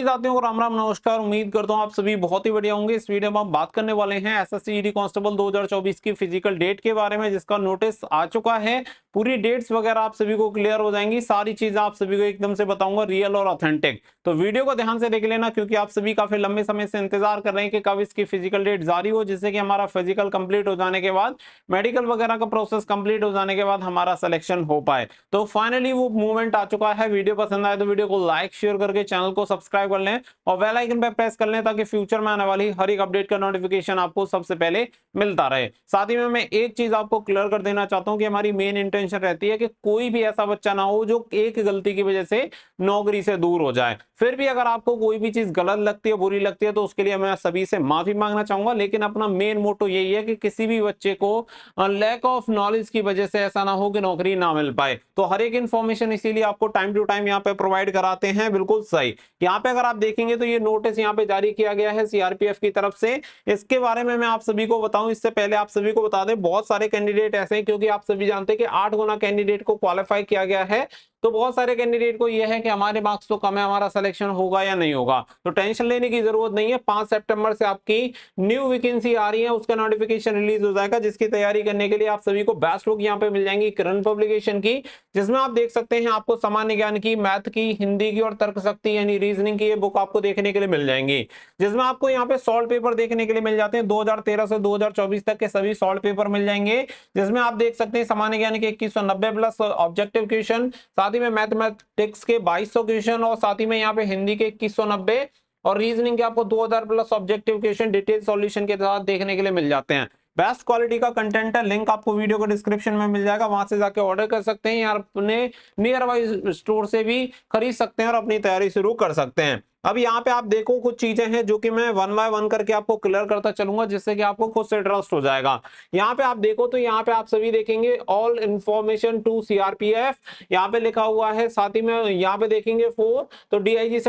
साथियों को राम राम नमस्कार। उम्मीद करता हूँ आप सभी बहुत ही बढ़िया होंगे। इस वीडियो में हम बात करने वाले हैं एसएससी जीडी कांस्टेबल 2024 की फिजिकल डेट के बारे में, जिसका नोटिस आ चुका है। पूरी डेट्स वगैरह आप सभी को क्लियर हो जाएंगी, सारी चीजें आप सभी को एकदम से बताऊंगा, रियल और ऑथेंटिक। तो वीडियो को ध्यान से देख लेना, क्योंकि आप सभी काफी लंबे समय से इंतजार कर रहे हैं कि कब इसकी फिजिकल डेट जारी हो, जिससे कि हमारा फिजिकल कंप्लीट हो जाने के बाद, मेडिकल वगैरह का प्रोसेस कंप्लीट हो जाने के बाद हमारा सिलेक्शन हो पाए। तो फाइनली वो मूवमेंट आ चुका है। वीडियो पसंद आए तो वीडियो को लाइक शेयर करके चैनल को सब्सक्राइब कर लें और बेल आइकन पे प्रेस कर लें, ताकि फ्यूचर में आने वाली हर एक अपडेट का नोटिफिकेशन आपको सबसे पहले मिलता रहे। साथ ही में मैं एक चीज आपको क्लियर कर देना चाहता हूं कि हमारी मेन इंटेंशन रहती है कि कोई भी ऐसा बच्चा ना हो जो एक गलती की वजह से नौकरी से दूर हो जाए। फिर भी अगर आपको कोई भी चीज गलत लगती है, बुरी लगती है, तो उसके लिए मैं सभी से माफी मांगना चाहूंगा। लेकिन अपना मेन मोटो यही है कि किसी भी बच्चे को लैक ऑफ नॉलेज की वजह से ऐसा ना हो कि नौकरी ना मिल पाए। तो हर एक इंफॉर्मेशन इसीलिए आपको टाइम टू टाइम यहाँ पे प्रोवाइड कराते हैं। बिल्कुल सही। यहाँ पे अगर आप देखेंगे तो ये नोटिस यहाँ पे जारी किया गया है सीआरपीएफ की तरफ से। इसके बारे में मैं आप सभी को बताऊं, इससे पहले आप सभी को बता दें, बहुत सारे कैंडिडेट ऐसे हैं, क्योंकि आप सभी जानते हैं कि 8 गुना कैंडिडेट को क्वालिफाई किया गया है। तो बहुत सारे कैंडिडेट को यह है कि हमारे मार्क्स तो कम है, हमारा सिलेक्शन होगा या नहीं होगा। तो टेंशन लेने की जरूरत नहीं है। 5 सितंबर से आपकी न्यू वैकेंसी आ रही है, उसका नोटिफिकेशन रिलीज हो जाएगा, जिसकी तैयारी करने के लिए आप सभी को बेस्ट बुक यहाँ पे मिल जाएंगी किरण पब्लिकेशन की, जिसमें आप देख सकते हैं आपको सामान्य ज्ञान की, मैथ की, हिंदी की और तर्क शक्ति यानी रीजनिंग की ये बुक आपको देखने के लिए मिल जाएंगी। जिसमें आपको यहाँ पे सॉल्व पेपर देखने के लिए मिल जाते हैं। 2013 से 2024 तक के सभी सॉल्व पेपर मिल जाएंगे, जिसमें आप देख सकते हैं सामान्य ज्ञान के 2190 प्लस ऑब्जेक्टिव क्वेश्चन, साथ ही में मैथमेटिक्स के 2200 क्वेश्चन, और साथ ही में यहाँ पे हिंदी के 2190 और रीजनिंग के आपको 2000 plus objective question detail solution के साथ देखने के लिए मिल जाते हैं। बेस्ट क्वालिटी का कंटेंट है, लिंक आपको वीडियो को डिस्क्रिप्शन में मिल जाएगा, वहां से जाके ऑर्डर कर सकते हैं या अपने नियर बाई स्टोर से भी खरीद सकते हैं और अपनी तैयारी शुरू कर सकते हैं। अब यहाँ पे आप देखो कुछ चीजें हैं जो कि मैं वन बाय वन करके आपको क्लियर करता चलूंगा, जिससे कि आपको खुद से ट्रस्ट हो जाएगा। यहाँ पे आप देखो तो यहाँ पे आप सभी देखेंगे ऑल इंफॉर्मेशन टू सीआरपीएफ यहाँ पे लिखा हुआ है। साथ ही में यहाँ पे देखेंगे 4 तो डीआईजी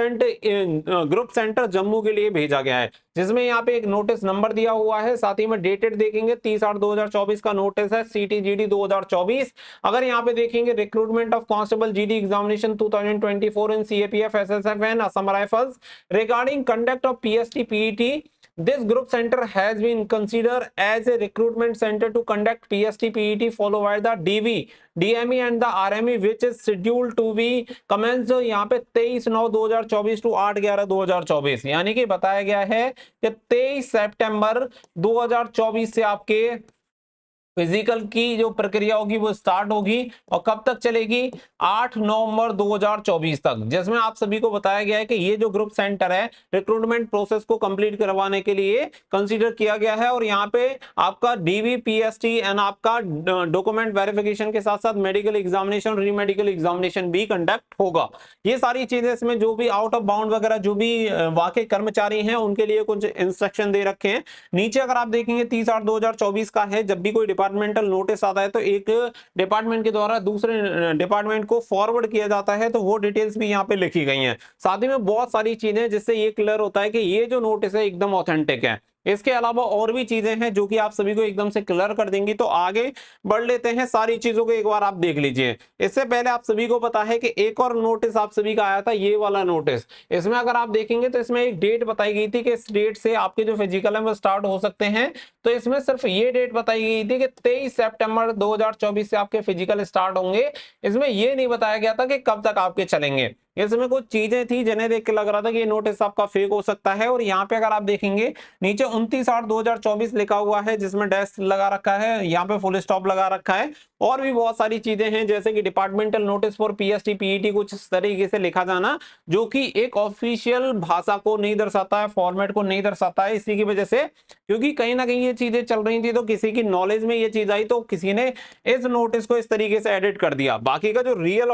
ग्रुप सेंटर जम्मू के लिए भेजा गया है, जिसमें यहाँ पे एक नोटिस नंबर दिया हुआ है। साथ ही में डेटेड देखेंगे 30/8/2024 का नोटिस है, सीटीजीडी 2024। अगर यहाँ पे देखेंगे recruitment of constable GD examination 2024 in CAPF SSF and Assam rifles regarding conduct of PST PET, this group center has been considered as a recruitment center to conduct PST PET followed by the DV DME and the RME which is scheduled to be commenced यहाँ पे 23/9/2024 to 8/11/2024, यानी कि बताया गया है कि 23 सितंबर 2024 से आपके फिजिकल की जो प्रक्रिया होगी वो स्टार्ट होगी, और कब तक चलेगी? 8 नवंबर 2024 तक, जिसमें आप सभी को बताया गया है कि ये जो ग्रुप सेंटर है रिक्रूटमेंट प्रोसेस को कंप्लीट करवाने के लिए कंसीडर किया गया है। और यहाँ पे आपका डीवीपीएसटी एंड आपका डॉक्यूमेंट वेरिफिकेशन के साथ साथ मेडिकल एग्जामिनेशन, री मेडिकल एग्जामिनेशन भी कंडक्ट होगा। ये सारी चीजें इसमें जो भी आउट ऑफ बाउंड वगैरह जो भी वाकई कर्मचारी हैं उनके लिए कुछ इंस्ट्रक्शन दे रखे हैं। नीचे अगर आप देखेंगे 30/8/2024 का है। जब भी कोई डिपार्टमेंटल नोटिस आता है तो एक डिपार्टमेंट के द्वारा दूसरे डिपार्टमेंट को फॉरवर्ड किया जाता है, तो वो डिटेल्स भी यहाँ पे लिखी गई हैं। साथ ही में बहुत सारी चीजें जिससे ये क्लियर होता है कि ये जो नोटिस है एकदम ऑथेंटिक है। इसके अलावा और भी चीजें हैं जो कि आप सभी को एकदम से क्लियर कर देंगी। तो आगे बढ़ लेते हैं, सारी चीजों को एक बार आप देख लीजिए। इससे पहले आप सभी को पता है कि एक और नोटिस आप सभी का आया था, ये वाला नोटिस। इसमें अगर आप देखेंगे तो इसमें एक डेट बताई गई थी कि इस डेट से आपके जो फिजिकल है वो स्टार्ट हो सकते हैं। तो इसमें सिर्फ ये डेट बताई गई थी कि 23 सितंबर 2024 से आपके फिजिकल स्टार्ट होंगे। इसमें ये नहीं बताया गया था कि कब तक आपके चलेंगे। इसमें कुछ चीजें थी जिन्हें देख के लग रहा था कि ये नोटिस आपका फेक हो सकता है। और यहाँ पे अगर आप देखेंगे नीचे 29/8/2024 लिखा हुआ है, जिसमें डैश लगा रखा है, यहाँ पे फुल स्टॉप लगा रखा है। और भी बहुत सारी चीजें हैं जैसे कि departmental notice for PST PET, कुछ इस तरीके से लिखा जाना, जो कि एक ऑफिशियल भाषा को नहीं दर्शाता है, फॉर्मेट को नहीं दर्शाता है। इसी की वजह से, क्योंकि कहीं ना कहीं ये चीजें चल रही थी, तो किसी की नॉलेज में ये चीज आई तो किसी ने इस नोटिस को इस तरीके से एडिट कर दिया। बाकी का जो रियल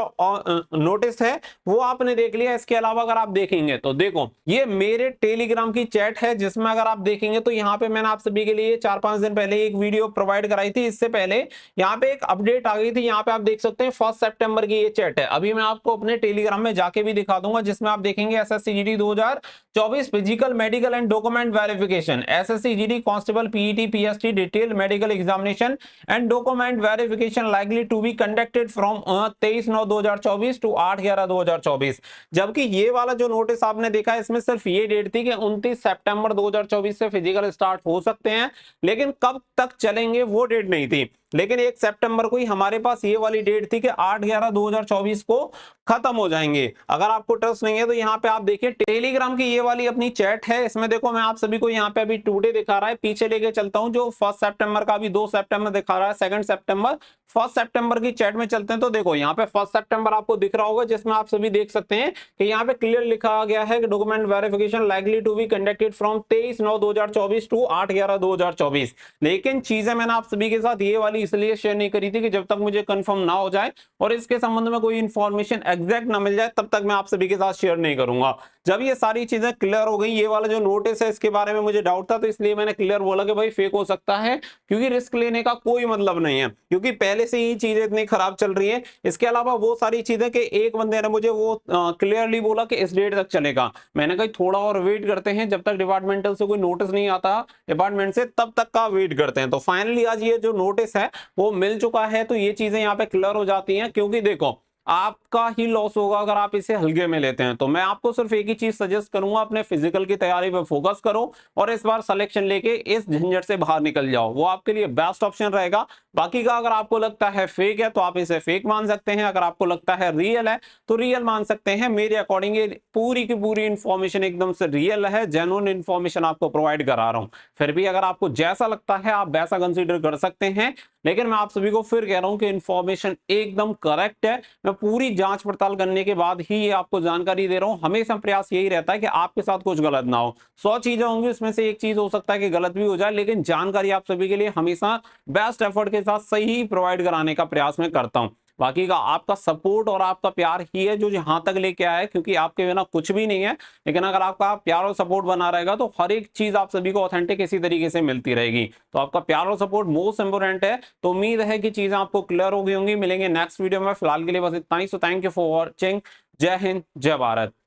नोटिस है वो आपने देख लिया। इसके अलावा अगर आप देखेंगे तो देखो ये मेरे टेलीग्राम की चैट है, जिसमें अगर आप देखेंगे तो यहाँ पे मैंने आप सभी के लिए 4-5 दिन पहले एक वीडियो प्रोवाइड कराई थी। इससे पहले यहाँ पे एक अपडेट आ गई थी। यहाँ पे आप देख सकते हैं 1 सितंबर की ये चैट है। अभी मैं आपको अपने टेलीग्राम में जाके भी दिखा दूंगा, जिसमें आप देखेंगे SSC GD 2024 physical medical and document verification, SSC GD constable PET PST detail medical examination and document verification likely to be conducted from 23/9/2024 to 8/11/2024। जबकि ये वाला जो नोटिस आपने देखा है, इसमें सिर्फ ये डेट थी कि 29 सितंबर 2024 से फिजिकल स्टार्ट हो सकते हैं, लेकिन कब तक चलेंगे वो डेट नहीं थी। लेकिन 1 सितंबर को ही हमारे पास ये वाली डेट थी कि 8/11/2024 को खत्म हो जाएंगे। अगर आपको ट्रस्ट नहीं है तो यहाँ पे आप देखिए टेलीग्राम की ये वाली अपनी चैट है, इसमें देखो मैं आप सभी को यहाँ पे अभी टुडे दिखा रहा है, पीछे लेके चलता हूँ जो 1 सितंबर का अभी 2 सितंबर दिखा रहा है, 2 सितंबर 1 सितंबर की चैट में चलते हैं। तो देखो यहाँ पे 1 सितंबर आपको दिख रहा होगा, जिसमें आप सभी देख सकते हैं कि यहाँ पे क्लियर लिखा गया है कि document verification likely to be conducted from 23/9/2024 to 8/11/2024। लेकिन चीजें मैंने आप सभी के साथ ये वाली इसलिए शेयर नहीं करी थी कि जब तक मुझे कंफर्म ना हो जाए और इसके संबंध में कोई इंफॉर्मेशन एग्जैक्ट ना मिल जाए तब तक मैं आप सभी के साथ शेयर नहीं करूंगा। जब ये सारी चीजें क्लियर हो गई, ये वाला जो नोटिस है इसके बारे में मुझे डाउट था, तो इसलिए मैंने क्लियर बोला कि भाई फेक हो सकता है, क्योंकि रिस्क लेने का कोई मतलब नहीं है, क्योंकि पहले से ही चीजें इतनी खराब चल रही है। इसके अलावा वो सारी चीजें कि एक बंदे ने मुझे वो क्लियरली बोला कि इस डेट तक चलेगा, मैंने कहा थोड़ा और वेट करते हैं, जब तक डिपार्टमेंटल से कोई नोटिस नहीं आता डिपार्टमेंट से तब तक का वेट करते हैं। तो फाइनली आज ये जो नोटिस है वो मिल चुका है, तो ये चीजें यहाँ पे क्लियर हो जाती हैं, क्योंकि देखो आपका ही लॉस होगा अगर आप इसे हल्के में लेते हैं। तो मैं आपको सिर्फ एक ही चीज सजेस्ट करूंगा, अपने फिजिकल की तैयारी पे फोकस करो और इस बार सिलेक्शन लेके इस झंझट से बाहर निकल जाओ, वो आपके लिए बेस्ट ऑप्शन रहेगा। बाकी का अगर आपको लगता है फेक है तो आप इसे फेक मान सकते हैं, अगर आपको लगता है रियल है तो रियल मान सकते हैं। मेरे अकॉर्डिंग ये पूरी की पूरी इंफॉर्मेशन एकदम से रियल है, जेन्युइन इंफॉर्मेशन आपको प्रोवाइड करा रहा हूं। फिर भी अगर आपको जैसा लगता है आप वैसा कंसीडर कर सकते हैं, लेकिन मैं आप सभी को फिर कह रहा हूं कि इंफॉर्मेशन एकदम करेक्ट है। मैं पूरी जांच पड़ताल करने के बाद ही ये आपको जानकारी दे रहा हूं। हमेशा प्रयास यही रहता है कि आपके साथ कुछ गलत ना हो। 100 चीजें होंगी, उसमें से एक चीज हो सकता है कि गलत भी हो जाए, लेकिन जानकारी आप सभी के लिए हमेशा बेस्ट एफर्ट के साथ सही प्रोवाइड कराने का प्रयास मैं करता हूं। बाकी का आपका सपोर्ट और आपका प्यार ही है जो यहां तक लेके आया है, क्योंकि आपके बिना कुछ भी नहीं है। लेकिन अगर आपका प्यार और सपोर्ट बना रहेगा तो हर एक चीज आप सभी को ऑथेंटिक इसी तरीके से मिलती रहेगी। तो आपका प्यार और सपोर्ट मोस्ट इंपोर्टेंट है। तो उम्मीद है कि चीजें आपको क्लियर हो गई होंगी। मिलेंगे नेक्स्ट वीडियो में, फिलहाल के लिए बस इतना ही। So thank you for watching. जय हिंद, जय भारत।